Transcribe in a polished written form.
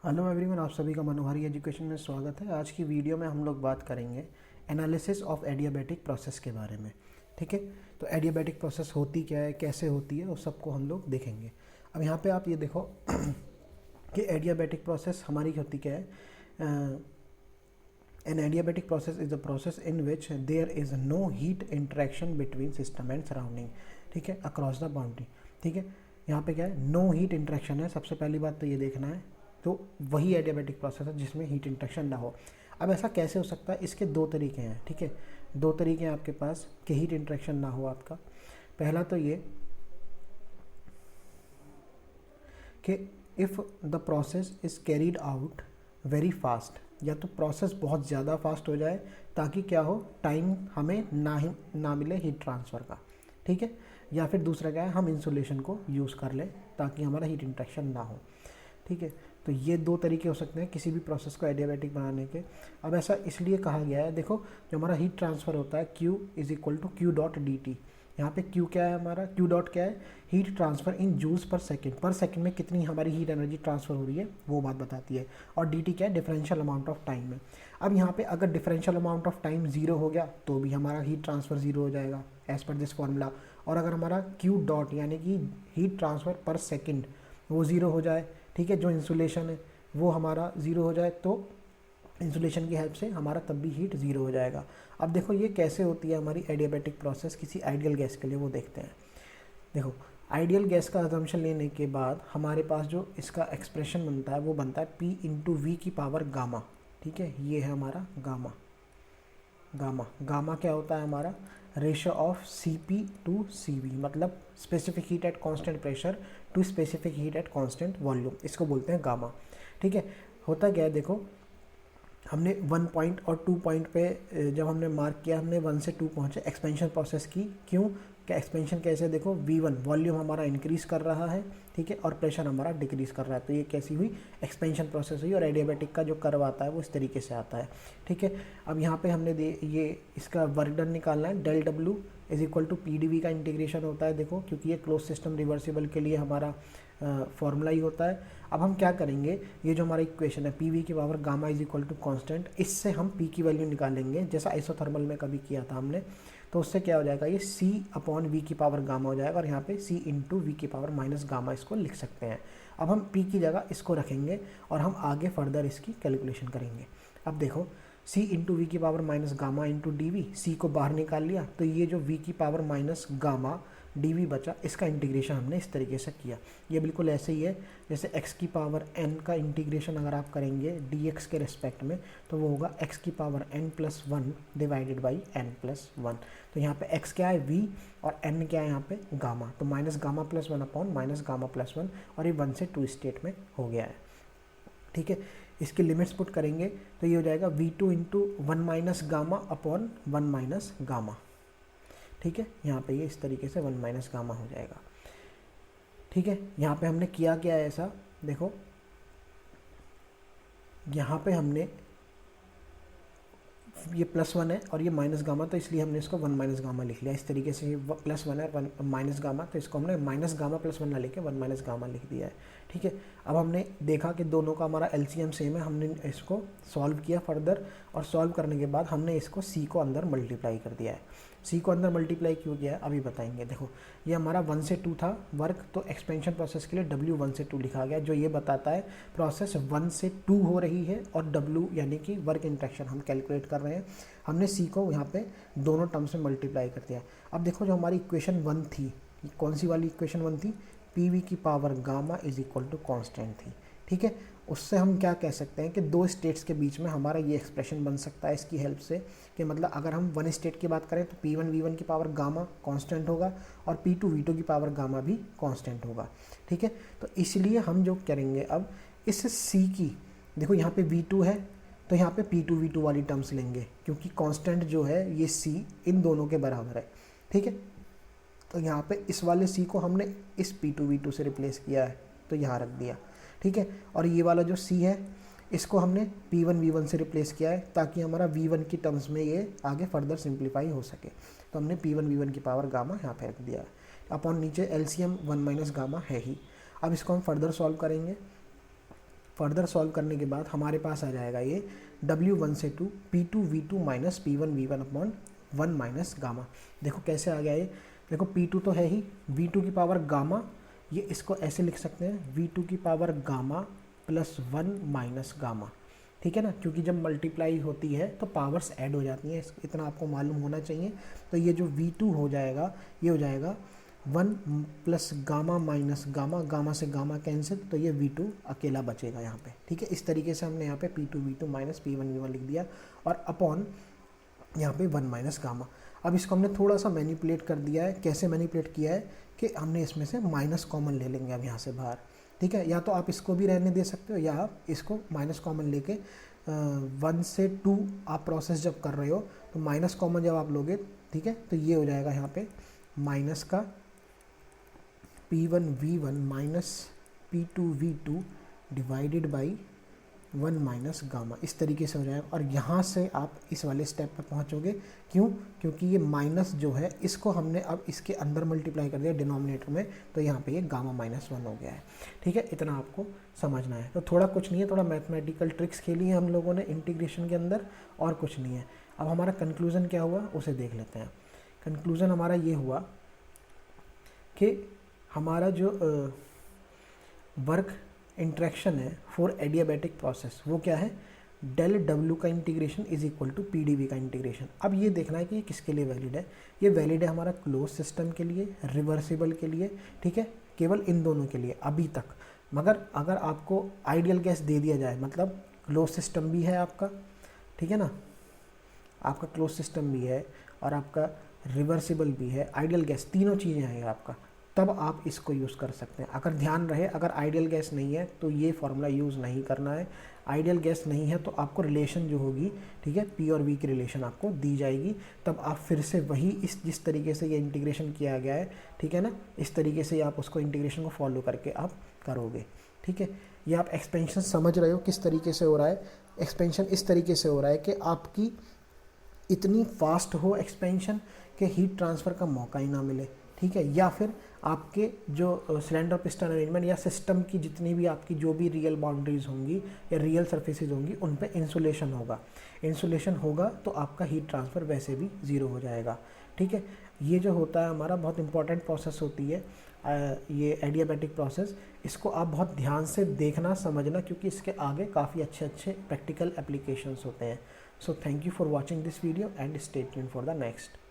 Hello everyone, आप सभी का मनोहारी एजुकेशन में स्वागत है। आज की वीडियो में हम लोग बात करेंगे एनालिसिस ऑफ एडियाबैटिक प्रोसेस के बारे में। ठीक है, तो एडियाबैटिक प्रोसेस होती क्या है, कैसे होती है, उस सबको हम लोग देखेंगे। अब यहाँ पे आप ये देखो कि एडियाबैटिक प्रोसेस हमारी होती क्या है। An adiabatic process is a process in which there is no heat interaction between system and surrounding, ठीक है, across the boundary। ठीक है, यहाँ पे क्या है, नो हीट इंटरेक्शन है। सबसे पहली बात तो ये देखना है, तो वही एडियाबैटिक प्रोसेस है जिसमें हीट इंटरेक्शन ना हो। अब ऐसा कैसे हो सकता है, इसके दो तरीके हैं। ठीक है, दो तरीके हैं आपके पास कि हीट इंटरेक्शन ना हो आपका। पहला तो ये कि if the process is carried out very fast, या तो प्रोसेस बहुत ज़्यादा फास्ट हो जाए ताकि क्या हो, टाइम हमें ना मिले हीट ट्रांसफ़र का। ठीक है, या फिर दूसरा क्या है, हम इंसुलेशन को यूज़ कर लें ताकि हमारा हीट इंटरेक्शन ना हो। ठीक है, तो ये दो तरीके हो सकते हैं किसी भी प्रोसेस को एडियाबैटिक बनाने के। अब ऐसा इसलिए कहा गया है, देखो जो हमारा हीट ट्रांसफ़र होता है Q is equal to Q dot D T. यहाँ पे Q क्या है हमारा, Q डॉट क्या है, heat transfer in joules per second. Per second में कितनी हमारी हीट एनर्जी ट्रांसफ़र हो रही है वो बात बताती है। और dt क्या है, डिफरेंशियल अमाउंट ऑफ टाइम है। अब यहाँ पे अगर differential amount of time zero हो गया तो भी हमारा हीट ट्रांसफ़र जीरो हो जाएगा एज़ पर दिस फॉर्मूला। और अगर हमारा Q डॉट यानी कि हीट ट्रांसफ़र पर सेकेंड वो ज़ीरो हो जाए, ठीक है, जो इंसुलेशन है वो हमारा ज़ीरो हो जाए, तो इंसुलेशन की हेल्प से हमारा तब भी हीट ज़ीरो हो जाएगा। अब देखो ये कैसे होती है हमारी एडियाबैटिक प्रोसेस किसी आइडियल गैस के लिए, वो देखते हैं। देखो आइडियल गैस का अजम्पशन लेने के बाद हमारे पास जो इसका एक्सप्रेशन बनता है वो बनता है P इंटू वी की पावर गामा। ठीक है, ये है हमारा गामा। गामा क्या होता है हमारा, ratio of Cp to Cv, मतलब specific heat at constant pressure to specific heat at constant volume, इसको बोलते हैं गामा। ठीक है, होता क्या है, देखो हमने 1 पॉइंट और 2 पॉइंट पे जब हमने मार्क किया, हमने 1 से 2 पहुँचे, एक्सपेंशन प्रोसेस की। क्यों, क्या एक्सपेंशन कैसे, देखो V1 वॉल्यूम हमारा इंक्रीज़ कर रहा है, ठीक है, और प्रेशर हमारा डिक्रीज़ कर रहा है, तो ये कैसी हुई, एक्सपेंशन प्रोसेस हुई। और एडियाबैटिक का जो कर्व आता है वो इस तरीके से आता है। ठीक है, अब यहाँ पे हमने ये इसका वर्क डन निकालना है, del W is equal to PdV का इंटीग्रेशन होता है, देखो क्योंकि ये क्लोज सिस्टम रिवर्सिबल के लिए हमारा फॉर्मूला ही होता है। अब हम क्या करेंगे, ये जो हमारा इक्वेशन है PV की power gamma is equal to constant, इससे हम P की वैल्यू निकालेंगे जैसा आइसोथर्मल में कभी किया था हमने। तो उससे क्या हो जाएगा, ये C अपॉन V की पावर गामा हो जाएगा, और यहाँ पे C इंटू वी की पावर माइनस गामा इसको लिख सकते हैं। अब हम P की जगह इसको रखेंगे और हम आगे फर्दर इसकी कैलकुलेशन करेंगे। अब देखो C इंटू वी की power minus gamma into D V, C को बाहर निकाल लिया, तो ये जो V की पावर माइनस गामा dv बचा, इसका इंटीग्रेशन हमने इस तरीके से किया। ये बिल्कुल ऐसे ही है जैसे x की पावर n का इंटीग्रेशन अगर आप करेंगे dx के रिस्पेक्ट में, तो वो होगा x की power n plus 1 divided by n plus 1। तो यहाँ पे x क्या है v और n क्या है यहाँ पे गामा, तो minus gamma plus 1 upon minus gamma plus 1, और ये 1 से 2 स्टेट में हो गया है। ठीक है, इसके लिमिट्स पुट करेंगे तो ये हो जाएगा v2 into 1 minus gamma upon 1 minus gamma. ठीक है, यहाँ पे ये इस तरीके से 1 माइनस गामा हो जाएगा। ठीक है, यहाँ पे हमने किया क्या है ऐसा, देखो यहाँ पे हमने ये प्लस 1 है और ये माइनस गामा, तो इसलिए हमने इसको 1 माइनस गामा लिख लिया। इस तरीके से प्लस 1 है 1 माइनस गामा, तो इसको हमने माइनस गामा प्लस 1 ना लेके 1 माइनस गामा लिख दिया है। ठीक है, अब हमने देखा कि दोनों का हमारा एलसीएम सेम है, हमने इसको सॉल्व किया फर्दर, और सॉल्व करने के बाद हमने इसको सी को अंदर मल्टीप्लाई कर दिया है। सी को अंदर मल्टीप्लाई क्यों किया है अभी बताएंगे। देखो ये हमारा 1 से 2 था वर्क, तो एक्सपेंशन प्रोसेस के लिए W 1 से 2 लिखा गया, जो ये बताता है प्रोसेस 1 से 2 हो रही है, और W यानी कि वर्क इंटरेक्शन हम कैलकुलेट कर रहे हैं। हमने C को यहाँ पे दोनों टर्म्स में मल्टीप्लाई कर दिया। अब देखो जो हमारी इक्वेशन 1 थी, कौन सी वाली इक्वेशन 1 थी, PV की power gamma is equal to constant थी। ठीक है, उससे हम क्या कह सकते हैं कि दो स्टेट्स के बीच में हमारा ये एक्सप्रेशन बन सकता है इसकी हेल्प से, कि मतलब अगर हम 1 स्टेट की बात करें तो P1 V1 की पावर गामा कांस्टेंट होगा, और P2 V2 की पावर गामा भी कांस्टेंट होगा। ठीक है, तो इसलिए हम जो करेंगे अब इस C की, देखो यहाँ पे V2 है तो यहाँ पे P2 V2 वाली टर्म्स लेंगे, क्योंकि कांस्टेंट जो है ये C इन दोनों के बराबर है। ठीक है, तो यहाँ पे इस वाले C को हमने इस P2 V2 से रिप्लेस किया है, तो यहाँ रख दिया। ठीक है, और ये वाला जो C है इसको हमने P1 V1 से रिप्लेस किया है, ताकि हमारा V1 की टर्म्स में ये आगे फर्दर सिंप्लीफाई हो सके। तो हमने P1 V1 की पावर गामा यहाँ पे रख दिया है, अपॉन नीचे LCM 1 माइनस गामा है ही। अब इसको हम फर्दर सॉल्व करेंगे, फर्दर सॉल्व करने के बाद हमारे पास आ जाएगा ये W1 से 2 P2V2 minus P1V1 upon 1 minus gamma. देखो कैसे आ गया ये, देखो P2 तो है ही, V2 की पावर गामा, ये इसको ऐसे लिख सकते हैं V2 की power gamma plus 1 minus gamma, ठीक है ना, क्योंकि जब मल्टीप्लाई होती है तो पावर्स ऐड हो जाती हैं, इतना आपको मालूम होना चाहिए। तो ये जो V2 हो जाएगा ये हो जाएगा 1 plus gamma minus gamma, gamma से गामा कैंसिल, तो ये V2 अकेला बचेगा यहाँ पे, ठीक है। इस तरीके से हमने यहाँ पे P2V2 माइनस P1V1 लिख दिया और अपॉन यहाँ पे 1 माइनस गामा। अब इसको हमने थोड़ा सा मैनिपुलेट कर दिया है। कैसे मैनिपुलेट किया है कि हमने इसमें से माइनस कॉमन ले लेंगे अब यहाँ से बाहर, ठीक है। या तो आप इसको भी रहने दे सकते हो या आप इसको माइनस कॉमन लेके 1 से 2 आप प्रोसेस जब कर रहे हो तो माइनस कॉमन जब आप लोगे, ठीक है, तो ये हो जाएगा यहाँ पे माइनस का P1V1 minus P2V2 divided by 1 minus gamma, इस तरीके से हो जाएगा। और यहाँ से आप इस वाले स्टेप पर पहुँचोगे, क्यों, क्योंकि ये माइनस जो है इसको हमने अब इसके अंदर मल्टीप्लाई कर दिया डिनोमिनेटर में, तो यहाँ पे ये गामा माइनस 1 हो गया है, ठीक है। इतना आपको समझना है। तो थोड़ा कुछ नहीं है, थोड़ा मैथमेटिकल ट्रिक्स खेली है हम लोगों ने इंटीग्रेशन के अंदर, और कुछ नहीं है। अब हमारा कंक्लूज़न क्या हुआ उसे देख लेते हैं। कंक्लूज़न हमारा ये हुआ कि हमारा जो वर्क इंट्रैक्शन है फॉर एडियाबैटिक प्रोसेस वो क्या है, डेल डब्ल्यू का integration is equal to P D V का इंटीग्रेशन। अब ये देखना है कि ये किसके लिए वैलिड है। ये वैलिड है हमारा क्लोज सिस्टम के लिए, रिवर्सिबल के लिए, ठीक है, केवल इन दोनों के लिए अभी तक। मगर अगर आपको आइडियल गैस दे दिया जाए, मतलब क्लोज सिस्टम भी है आपका, ठीक है ना, आपका क्लोज सिस्टम भी है और आपका रिवर्सिबल भी है, आइडियल गैस, तीनों चीज़ें हैं आपका, तब आप इसको यूज़ कर सकते हैं। अगर ध्यान रहे, अगर आइडियल गैस नहीं है तो ये फार्मूला यूज़ नहीं करना है। आइडियल गैस नहीं है तो आपको रिलेशन जो होगी, ठीक है, पी और वी की रिलेशन आपको दी जाएगी, तब आप फिर से वही इस जिस तरीके से ये इंटीग्रेशन किया गया है, ठीक है ना, इस तरीके से आप उसको इंटीग्रेशन को फॉलो करके आप करोगे, ठीक है। ये आप एक्सपेंशन समझ रहे हो किस तरीके से हो रहा है। एक्सपेंशन इस तरीके से हो रहा है कि आपकी इतनी फास्ट हो एक्सपेंशन कि हीट ट्रांसफ़र का मौका ही ना मिले, ठीक है, या फिर आपके जो सिलेंडर पिस्टन अरेंजमेंट या सिस्टम की जितनी भी आपकी जो भी रियल बाउंड्रीज होंगी या रियल सरफेसेज होंगी उन पे इंसुलेशन होगा। इंसुलेशन होगा तो आपका हीट ट्रांसफ़र वैसे भी ज़ीरो हो जाएगा, ठीक है। ये जो होता है हमारा बहुत इंपॉर्टेंट प्रोसेस होती है ये एडियाबैटिक प्रोसेस। इसको आप बहुत ध्यान से देखना समझना, क्योंकि इसके आगे काफ़ी अच्छे अच्छे प्रैक्टिकल एप्लीकेशंस होते हैं। So thank you for watching this video and stay tuned for the next.